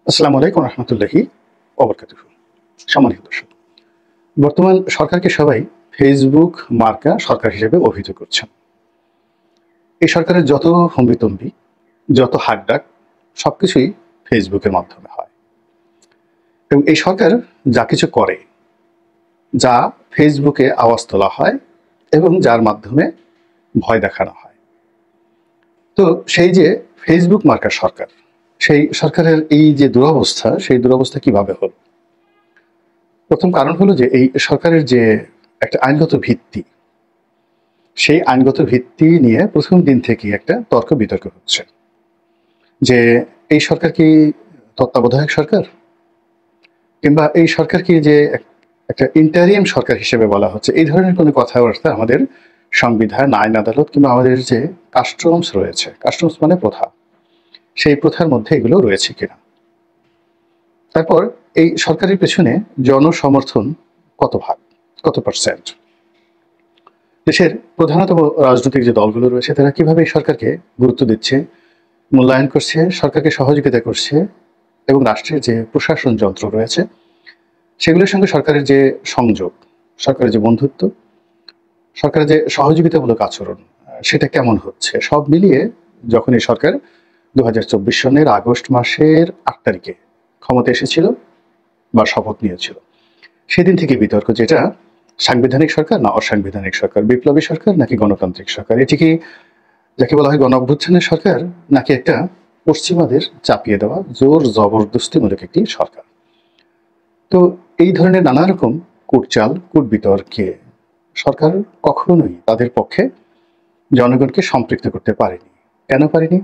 আসসালামু আলাইকুম রহমতুল্লাহি ওবরকাতুহু। সম্মানিত দর্শক, বর্তমান সরকারকে সবাই ফেসবুক মার্কা সরকার হিসেবে অভিহিত করছেন। এই সরকারের যত হম্বিতম্বি, যত হাকডাক সবকিছুই ফেসবুকের মাধ্যমে হয় এবং এই সরকার যা কিছু করে, যা ফেসবুকে আওয়াজ তোলা হয় এবং যার মাধ্যমে ভয় দেখানো হয়। তো সেই যে ফেসবুক মার্কা সরকার, সেই সরকারের এই যে দুরবস্থা, সেই দুরবস্থা কিভাবে হল? প্রথম কারণ হলো যে এই সরকারের যে একটা আইনগত ভিত্তি, সেই আইনগত ভিত্তি নিয়ে প্রথম দিন থেকেই একটা তর্ক বিতর্ক হচ্ছে যে এই সরকার কি তত্ত্বাবধায়ক সরকার, কিংবা এই সরকার কি যে একটা ইন্টারিয়াম সরকার হিসেবে বলা হচ্ছে। এই ধরনের কোনো কথাবার্তা আমাদের সংবিধান, আইন আদালত কিংবা আমাদের যে কাস্টমস রয়েছে, কাস্টমস মানে প্রথা, সেই প্রথার মধ্যে এগুলো রয়েছে কিনা। তারপর এই সরকারের পেছনে জনসমর্থন কত ভাগ, কত পার্সেন্ট। দেশের প্রধানতম রাজনৈতিক যে দলগুলো রয়েছে তারা কিভাবে এই সরকারকে গুরুত্ব দিচ্ছে, মূল্যায়ন করছে, সরকারকে সহযোগিতা করছে এবং রাষ্ট্রের যে প্রশাসন যন্ত্র রয়েছে সেগুলোর সঙ্গে সরকারের যে সংযোগ, সরকারের যে বন্ধুত্ব, সরকারের যে সহযোগিতামূলক আচরণ, সেটা কেমন হচ্ছে, সব মিলিয়ে যখন এই সরকার 2024 সনের আগস্ট মাসের 8 তারিখে ক্ষমতা এসেছিল বা শপথ নিয়েছিল, সেদিন থেকে বিতর্ক যে এটা সাংবিধানিক সরকার না অসাংবিধানিক সরকার, বিপ্লবী সরকার নাকি গণতান্ত্রিক সরকার, এটি কি যাকে বলা হয় গণ অভ্যুত্থানের সরকার নাকি একটা পশ্চিমাদের চাপিয়ে দেওয়া জোর জবরদস্তিমূলক একটি সরকার। তো এই ধরনের নানা রকম কূটচাল, কূট বিতর্কে সরকার কখনোই তাদের পক্ষে জনগণকে সম্পৃক্ত করতে পারেনি। কেন পারেনি?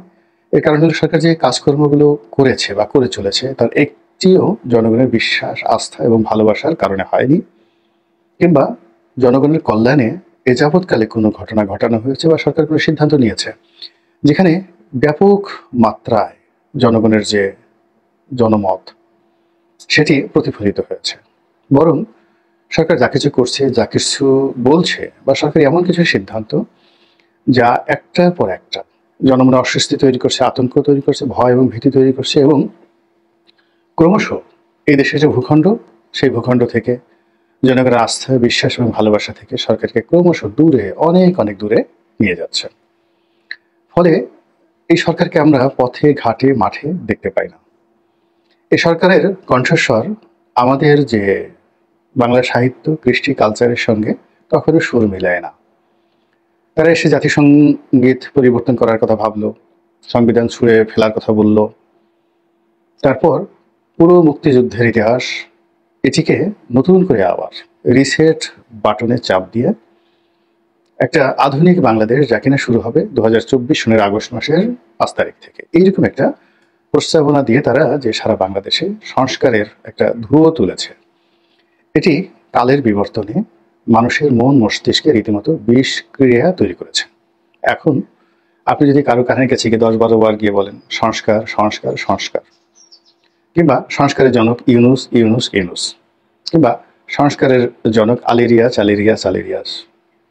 এর কারণ হলো সরকার যে কাজকর্মগুলো করেছে বা করে চলেছে তার একটিও জনগণের বিশ্বাস, আস্থা এবং ভালোবাসার কারণে হয়নি, কিংবা জনগণের কল্যাণে এ যাবৎকালে কোনো ঘটনা ঘটানো হয়েছে বা সরকার কোনো সিদ্ধান্ত নিয়েছে যেখানে ব্যাপক মাত্রায় জনগণের যে জনমত সেটি প্রতিফলিত হয়েছে। বরং সরকার যা কিছু করছে, যা কিছু বলছে, বা সরকার এমন কিছু সিদ্ধান্ত যা একটার পর একটা জনমনে অস্বস্তি তৈরি করছে, আতঙ্ক তৈরি করছে, ভয় এবং ভীতি তৈরি করছে এবং ক্রমশ এই দেশের যে ভূখণ্ড, সেই ভূখণ্ড থেকে জনগণের আস্থা, বিশ্বাস এবং ভালোবাসা থেকে সরকারকে ক্রমশ দূরে, অনেক অনেক দূরে নিয়ে যাচ্ছে। ফলে এই সরকারকে আমরা পথে ঘাটে মাঠে দেখতে পাই না। এই সরকারের কণ্ঠস্বর আমাদের যে বাংলা সাহিত্য, কৃষ্টি, কালচারের সঙ্গে কখনো সুর মিলায় না। তারা এসে জাতিসংগীত পরিবর্তন করার কথা ভাবলো, সংবিধান ছুঁড়ে ফেলার কথা বলল, তারপর পুরো মুক্তিযুদ্ধের ইতিহাস এটিকে নতুন করে আবার রিসেট বাটনে চাপ দিয়ে একটা আধুনিক বাংলাদেশ যা কিনা শুরু হবে 2024 সনের আগস্ট মাসের 5 তারিখ থেকে, এইরকম একটা প্রস্তাবনা দিয়ে তারা যে সারা বাংলাদেশে সংস্কারের একটা ধুয়ো তুলেছে, এটি কালের বিবর্তনে মানুষের মন মস্তিষ্কে রীতিমতো বিষক্রিয়া তৈরি করেছে। এখন আপনি যদি কারো কানের কাছে গিয়ে 10-12 বার গিয়ে বলেন সংস্কার সংস্কার সংস্কার, কিংবা সংস্কারের জনক ইউনুস ইউনুস ইউনুস, কিংবা সংস্কারের জনক আলিরিয়াস আলিরিয়াস আলিরিয়াস,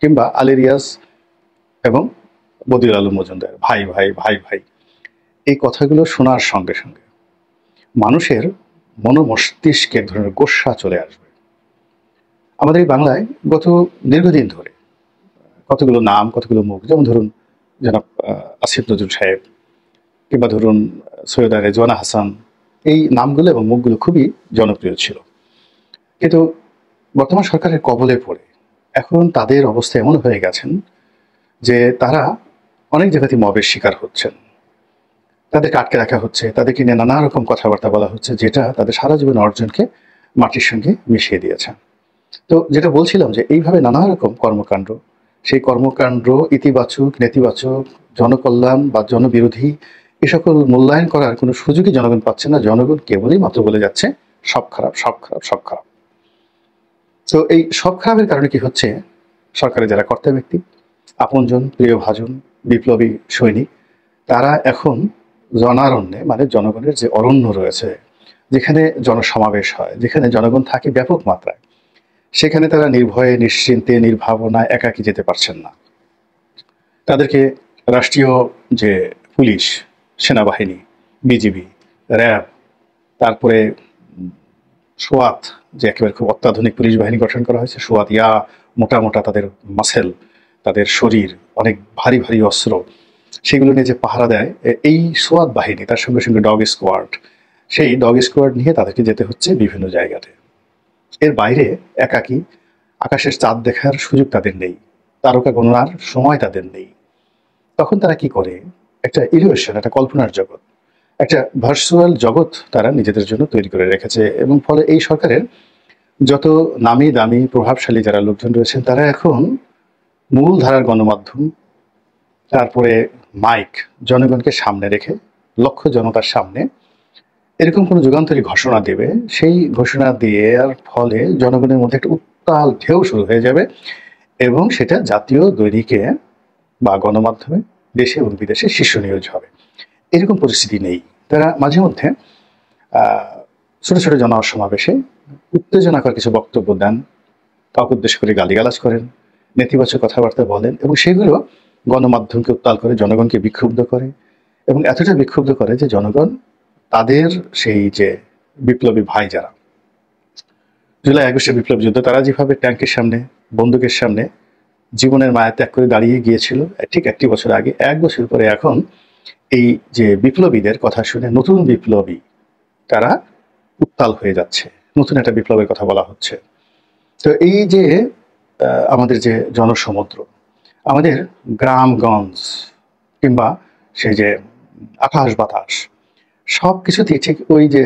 কিংবা আলিরিয়াস এবং বদিউল আলম মজুমদার ভাই ভাই ভাই ভাই, এই কথাগুলো শোনার সঙ্গে সঙ্গে মানুষের মনোমস্তিষ্কে এক ধরনের গোস্বা চলে আসবে। আমাদের এই বাংলায় গত দীর্ঘদিন ধরে কতগুলো নাম, কতগুলো মুখ, যেমন ধরুন জনাব আসিফ নজরুল সাহেব, কিংবা ধরুন সৈয়দা রেজওয়ানা হাসান, এই নামগুলো এবং মুখগুলো খুবই জনপ্রিয় ছিল। কিন্তু বর্তমান সরকারের কবলে পড়ে এখন তাদের অবস্থা এমন হয়ে গেছেন যে তারা অনেক জায়গাতে মবের শিকার হচ্ছেন, তাদেরকে আটকে রাখা হচ্ছে, তাদেরকে নিয়ে নানা রকম কথাবার্তা বলা হচ্ছে যেটা তাদের সারা জীবন অর্জনকে মাটির সঙ্গে মিশিয়ে দিয়েছে। তো যেটা বলছিলাম যে এইভাবে নানা রকম কর্মকাণ্ড, সেই কর্মকাণ্ড ইতিবাচক, নেতিবাচক, জনকল্যাণ বা জনবিরোধী, এ সকল মূল্যায়ন করার কোনো সুযোগই জনগণ পাচ্ছে না। জনগণ কেবলই মাত্র বলে যাচ্ছে সব খারাপ, সব খারাপ, সব খারাপ। তো এই সব খারাপের কারণে কি হচ্ছে, সরকারের যারা কর্তা ব্যক্তি, আপনজন, প্রিয়ভাজন, বিপ্লবী সৈনিক, তারা এখন জনারণ্যে, মানে জনগণের যে অরণ্য রয়েছে, যেখানে জনসমাবেশ হয়, যেখানে জনগণ থাকে ব্যাপক মাত্রায়, সেখানে তারা নির্ভয়ে, নিশ্চিন্তে, নির্ভাবনায় একাকী যেতে পারছেন না। তাদেরকে রাষ্ট্রীয় যে পুলিশ, সেনাবাহিনী, বিজিবি, র্যাব, তারপরে সোয়াত, যে একেবারে খুব অত্যাধুনিক পুলিশ বাহিনী গঠন করা হয়েছে, সোয়াত ইয়া মোটা মোটা তাদের মাসেল, তাদের শরীর, অনেক ভারী ভারী অস্ত্র, সেগুলো নিয়ে যে পাহারা দেয় এই সোয়াত বাহিনী, তার সঙ্গে সঙ্গে ডগ স্কোয়াড, সেই ডগ স্কোয়াড নিয়ে তাদেরকে যেতে হচ্ছে বিভিন্ন জায়গাতে। এর বাইরে একাকী আকাশের চাঁদ দেখার সুযোগ তাদের নেই, তারকা গণনার সময় তাদের নেই। তখন তারা কি করে, একটা ইলিউশন, একটা কল্পনার জগৎ, একটা ভার্চুয়াল জগৎ তারা নিজেদের জন্য তৈরি করে রেখেছে। এবং ফলে এই সরকারের যত নামি দামি প্রভাবশালী যারা লোকজন রয়েছেন, তারা এখন মূল ধারার গণমাধ্যম, তারপরে মাইক, জনগণকে সামনে রেখে লক্ষ্য জনতার সামনে এরকম কোনো যুগান্তরী ঘোষণা দেবে, সেই ঘোষণা দেওয়ার ফলে জনগণের মধ্যে একটা উত্তাল ঢেউ শুরু হয়ে যাবে এবং সেটা জাতীয় দৈনিকে বা গণমাধ্যমে দেশে এবং বিদেশে শীর্ষ নিউজ হবে। এরকম পরিস্থিতি নেই। তারা মাঝে মধ্যে ছোট ছোট জনসমাবেশে উত্তেজনাকর কিছু বক্তব্য দেন, কাউকে উদ্দেশ্য করে গালিগালাজ করেন, নেতিবাচক কথাবার্তা বলেন এবং সেগুলো গণমাধ্যমকে উত্তাল করে, জনগণকে বিক্ষুব্ধ করে এবং এতটা বিক্ষুব্ধ করে যে জনগণ তাদের সেই যে বিপ্লবী ভাই যারা জুলাই আগস্টের বিপ্লবী যুদ্ধ, তারা যেভাবে ট্যাঙ্কের সামনে, বন্দুকের সামনে জীবনের মায়া ত্যাগ করে দাঁড়িয়ে গিয়েছিল ঠিক 1 বছর আগে, 1 বছর পরে এখন এই যে বিপ্লবীদের কথা শুনে নতুন বিপ্লবী তারা উত্তাল হয়ে যাচ্ছে, নতুন একটা বিপ্লবের কথা বলা হচ্ছে। তো এই যে আমাদের যে জনসমুদ্র, আমাদের গ্রামগঞ্জ কিংবা সেই যে আকাশ বাতাস, সব কিছুতেই ঠিক ওই যে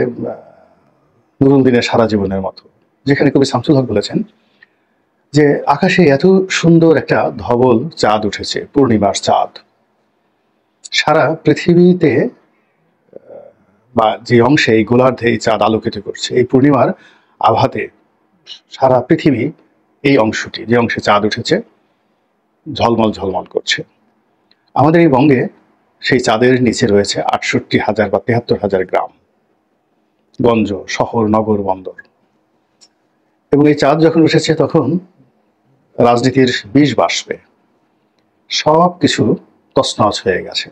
নুরুল দিনের সারা জীবনের মতো, যেখানে কবি শামসুল হক বলেছেন যে আকাশে এত সুন্দর একটা ধবল চাঁদ উঠেছে, পূর্ণিমার চাঁদ, সারা পৃথিবীতে বা যে অংশে এই গোলার্ধে এই চাঁদ আলোকিত করছে, এই পূর্ণিমার আভাতে সারা পৃথিবী এই অংশটি, যে অংশে চাঁদ উঠেছে, ঝলমল ঝলমল করছে। আমাদের এই বঙ্গে সেই চাঁদের নিচে রয়েছে 68,000 বা 73,000 গ্রাম গঞ্জ, শহর, নগর, বন্দর। এবং এই চাঁদ যখন উঠেছে তখন রাজনীতির বিষ বাষ্পে সব কিছু তছনছ হয়ে গেছে।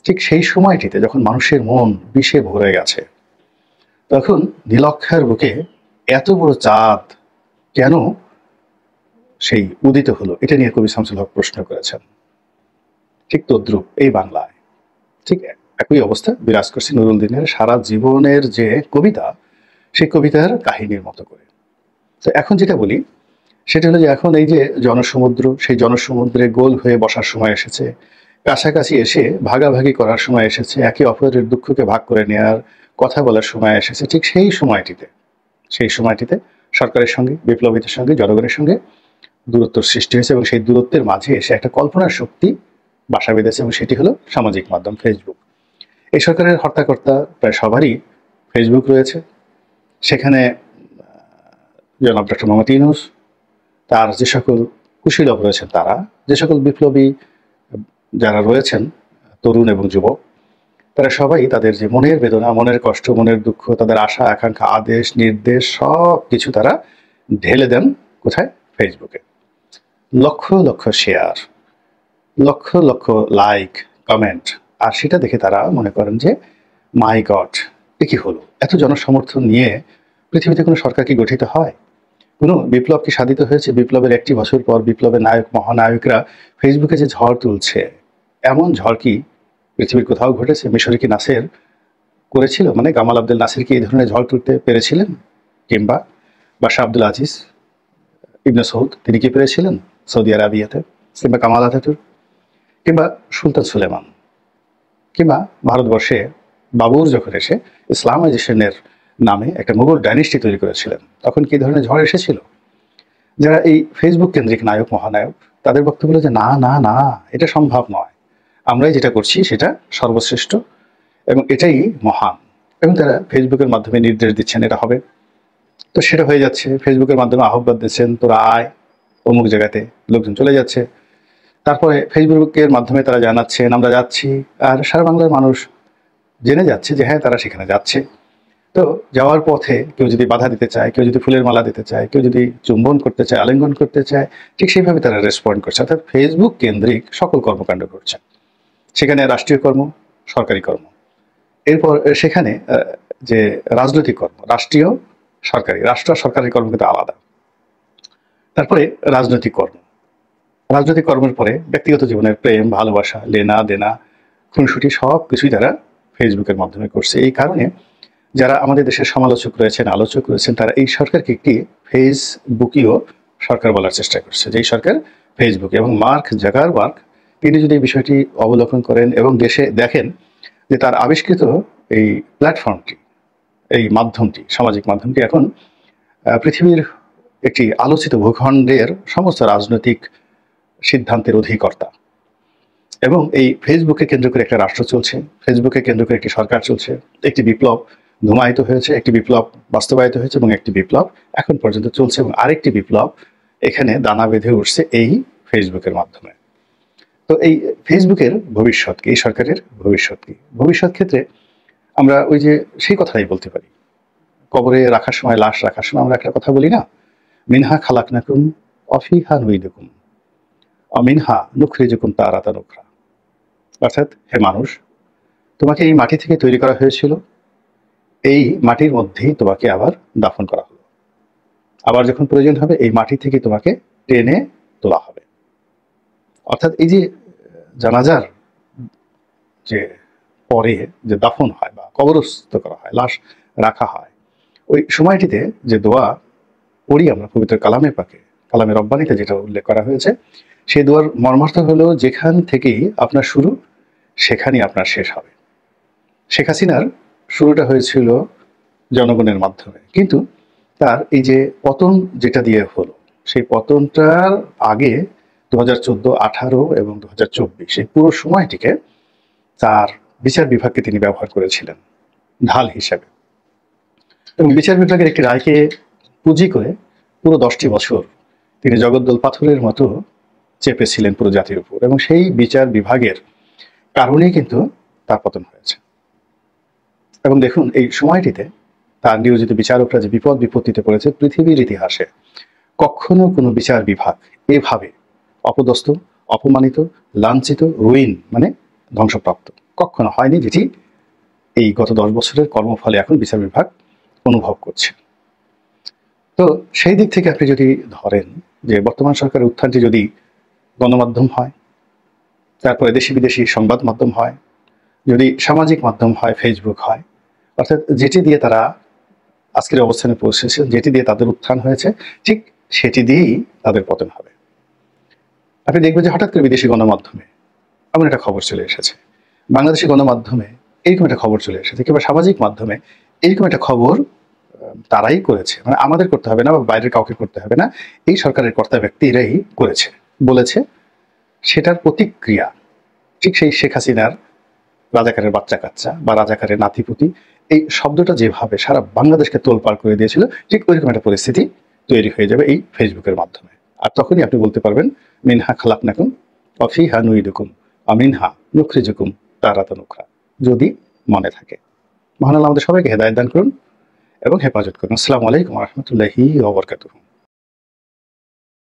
ঠিক সেই সময়টিতে যখন মানুষের মন বিষে ভরে গেছে, তখন নীলক্ষার বুকে এত বড় চাঁদ কেন সেই উদিত হলো, এটা নিয়ে কবি শামসুল হক প্রশ্ন করেছেন। ঠিক তদ্রূপ এই বাংলায় ঠিক একই অবস্থা বিরাজ করছে নুরুল দিনের সারা জীবনের যে কবিতা, সেই কবিতার কাহিনীর মতো করে। তো এখন যেটা বলি সেটা হলো যে এখন এই যে জনসমুদ্র, সেই জনসমুদ্রে গোল হয়ে বসার সময় এসেছে, কাছাকাছি এসে ভাগাভাগি করার সময় এসেছে, একে অপরের দুঃখকে ভাগ করে নেওয়ার কথা বলার সময় এসেছে। ঠিক সেই সময়টিতে সরকারের সঙ্গে, বিপ্লবীদের সঙ্গে, জনগণের সঙ্গে দূরত্ব সৃষ্টি হয়েছে এবং সেই দূরত্বের মাঝে এসে একটা কল্পনার শক্তি বাসা বেঁধেছে এবং সেটি হলো সামাজিক মাধ্যম, ফেসবুক। এই সরকারের হর্তাকর্তা প্রায় সবারই ফেসবুক রয়েছে। সেখানে জনাব ডক্টর মোহাম্মদ ইউনূস, তার যে সকল কুশীলব রয়েছেন, তারা যে সকল বিপ্লবী যারা রয়েছেন, তরুণ এবং যুবক, তারা সবাই তাদের যে মনের বেদনা, মনের কষ্ট, মনের দুঃখ, তাদের আশা আকাঙ্ক্ষা, আদেশ নির্দেশ সব কিছু তারা ঢেলে দেন কোথায়? ফেসবুকে। Lakh lakh share, lakh lakh like, comment, আর সেটা দেখে তারা মনে করেন যে মাই গড, এ কি হলো, এত জনসমর্থন নিয়ে পৃথিবীতে কোনো সরকার কি গঠিত হয়? কোনো বিপ্লব কি সাধিত হয়েছে? বিপ্লবের 1 বছর পর বিপ্লবের নায়ক মহানায়করা ফেসবুকে যে ঝড় তুলছে, এমন ঝড় কি পৃথিবীর কোথাও ঘটেছে? মিশরে কি নাসের করেছিল, মানে গামাল আব্দেল নাসির কি এই ধরনের ঝড় তুলতে পেরেছিলেন? কিংবা বাদশাহ আব্দুল আজিজ ইবনে সৌদ, তিনি কি পেরেছিলেন সৌদি আরবিয়াতে? কিংবা কামাল আতাতুর্ক, কিংবা সুলতান সুলেমান, কিংবা ভারতবর্ষে বাবর যখন এসে ইসলামাইজেশনের নামে একটা মুঘল ডাইনেস্টি তৈরি করেছিলেন, তখন কি ধরনের ঝড় এসেছিল? যারা এই ফেসবুক কেন্দ্রিক নায়ক মহানায়ক, তাদের বক্তব্য হলো যে না না না, এটা সম্ভব নয়, আমরাই যেটা করছি সেটা সর্বশ্রেষ্ঠ এবং এটাই মহান। এবং তারা ফেসবুকের মাধ্যমে নির্দেশ দিচ্ছেন এটা হবে, তো সেটা হয়ে যাচ্ছে। ফেসবুকের মাধ্যমে আহ্বান দিচ্ছেন, তোরা আয় অমুক জায়গাতে, লোকজন চলে যাচ্ছে। তারপরে ফেসবুকের মাধ্যমে তারা জানাচ্ছেন আমরা যাচ্ছি, আর সারা বাংলার মানুষ জেনে যাচ্ছে যে হ্যাঁ তারা সেখানে যাচ্ছে। তো যাওয়ার পথে কেউ যদি বাধা দিতে চায়, কেউ যদি ফুলের মালা দিতে চায়, কেউ যদি চুম্বন করতে চায়, আলিঙ্গন করতে চায়, ঠিক সেইভাবে তারা রেসপন্ড করছে। অর্থাৎ ফেসবুক কেন্দ্রিক সকল কর্মকাণ্ড করছে। সেখানে রাষ্ট্রীয় কর্ম, সরকারি কর্ম, এরপর সেখানে যে রাজনৈতিক কর্ম, রাষ্ট্রীয় সরকারি, রাষ্ট্র আর সরকারি কর্ম কিন্তু আলাদা। তারপরে রাজনৈতিক কর্ম, রাজনৈতিক কর্মের পরে ব্যক্তিগত জীবনের প্রেম, ভালোবাসা, লেনা দেনা, খুনসুটি সব কিছুই তারা ফেসবুকের মাধ্যমে করছে। এই কারণে যারা আমাদের দেশের সমালোচক রয়েছেন, আলোচক রয়েছেন, তারা এই সরকারকে একটি ফেসবুকীয় সরকার বলার চেষ্টা করছে, যে এই সরকার ফেসবুক। এবং মার্ক জাকারবার্গ তিনি যদি এই বিষয়টি অবলোকন করেন এবং দেশে দেখেন যে তার আবিষ্কৃত এই প্ল্যাটফর্মটি, এই মাধ্যমটি, সামাজিক মাধ্যমটি এখন পৃথিবীর একটি আলোচিত ভূখণ্ডের সমস্ত রাজনৈতিক সিদ্ধান্তের অধিকর্তা। এবং এই ফেসবুকে কেন্দ্র করে একটা রাষ্ট্র চলছে, ফেসবুকে কেন্দ্র করে একটি সরকার চলছে, একটি বিপ্লব ধুমায়িত হয়েছে, একটি বিপ্লব বাস্তবায়িত হয়েছে এবং একটি বিপ্লব এখন পর্যন্ত চলছে এবং আরেকটি বিপ্লব এখানে দানা বেঁধে উঠছে এই ফেসবুকের মাধ্যমে। তো এই ফেসবুকের ভবিষ্যৎ কি, এই সরকারের ভবিষ্যৎ কি? ভবিষ্যৎ ক্ষেত্রে আমরা ওই যে সেই কথাই বলতে পারি, কবরে রাখার সময়, লাশ রাখার সময় আমরা একটা কথা বলি না, মিনহা খালাকনাকুম অফিহা নুইদুকুম অমিনহা নুখরিজুকুম তারাতা নুখরা। অর্থাৎ হে মানুষ, তোমাকে এই মাটি থেকে তৈরি করা হয়েছিল, এই মাটির মধ্যেই তোমাকে আবার দাফন করা হলো, আবার যখন প্রয়োজন হবে এই মাটি থেকে তোমাকে টেনে তোলা হবে। অর্থাৎ এই যে জানাজার যে পরে যে দাফন হয় বা কবরস্থ করা হয়, লাশ রাখা হয়, ওই সময়টিতে যে দোয়া পড়ি আমরা পবিত্র কালামে পাকে, কালামে রব্বানিতে যেটা উল্লেখ করা হয়েছে, সেই দোয়ার মর্মার্থ হলো যেখান থেকেই আপনার শুরু সেখানেই আপনার শেষ হবে। শেখ হাসিনার শুরুটা হয়েছিল জনগণের মাধ্যমে, কিন্তু তার এই যে পতন যেটা দিয়ে হলো, সেই পতনটার আগে 2014, 18 এবং 2024 এই পুরো সময়টিকে তার বিচার বিভাগকে তিনি ব্যবহার করেছিলেন ঢাল হিসাবে। এবং বিচার বিভাগের একটি রায়কে পুঁজি করে পুরো 10টি বছর তিনি জগদ্দল পাথরের মতো চেপেছিলেন পুরো জাতির উপর, এবং সেই বিচার বিভাগের কারণেই কিন্তু তার পতন হয়েছে। এবং দেখুন এই সময়টিতে তার নিয়োজিত বিচারকরা যে বিপদ বিপত্তিতে পড়েছে, পৃথিবীর ইতিহাসে কখনো কোনো বিচার বিভাগ এভাবে অপদস্থ, অপমানিত, লাঞ্ছিত, রুইন মানে ধ্বংসপ্রাপ্ত কখনো হয়নি, যেটি এই গত 10 বছরের কর্মফলে এখন বিচার বিভাগ অনুভব করছে। তো সেই দিক থেকে আপনি যদি ধরেন যে বর্তমান সরকারের উত্থানটি যদি গণমাধ্যম হয়, তারপরে দেশি বিদেশি সংবাদ মাধ্যম হয়, যদি সামাজিক মাধ্যম হয়, ফেসবুক হয়, অর্থাৎ যেটি দিয়ে তারা আজকের অবস্থানে পৌঁছেছে, যেটি দিয়ে তাদের উত্থান হয়েছে, ঠিক সেটি দিয়েই তাদের পতন হবে। আপনি দেখবেন যে হঠাৎ করে বিদেশি গণমাধ্যমে এমন একটা খবর চলে এসেছে, বাংলাদেশি গণমাধ্যমে এরকম একটা খবর চলে এসেছে, কিংবা সামাজিক মাধ্যমে এরকম একটা খবর তারাই করেছে, মানে আমাদের করতে হবে না বা বাইরের কাউকে করতে হবে না, এই সরকারের কর্তা ব্যক্তিরাই করেছে বলেছে। সেটার প্রতিক্রিয়া ঠিক সেই শেখ হাসিনার রাজাকারের বাচ্চা কাচ্চা বা রাজাকারের নাতিপুতি, এই শব্দটা যেভাবে সারা বাংলাদেশকে তোলপাড় করে দিয়েছিল, ঠিক ওইরকম একটা পরিস্থিতি তৈরি হয়ে যাবে এই ফেসবুকের মাধ্যমে। আর তখনই আপনি বলতে পারবেন মিনহা খালাকনাকুম অফিহা নুইদুকুম অমিনহা নুখরিজুকুম তারাতা নুখরা, যদি মনে থাকে। মহান আল্লাহ আমাদের সবাইকে হেদায়েত দান করুন এবং হেফাজত করুন। আসসালামু আলাইকুম ওয়া রাহমাতুল্লাহি ওয়া বারাকাতুহু।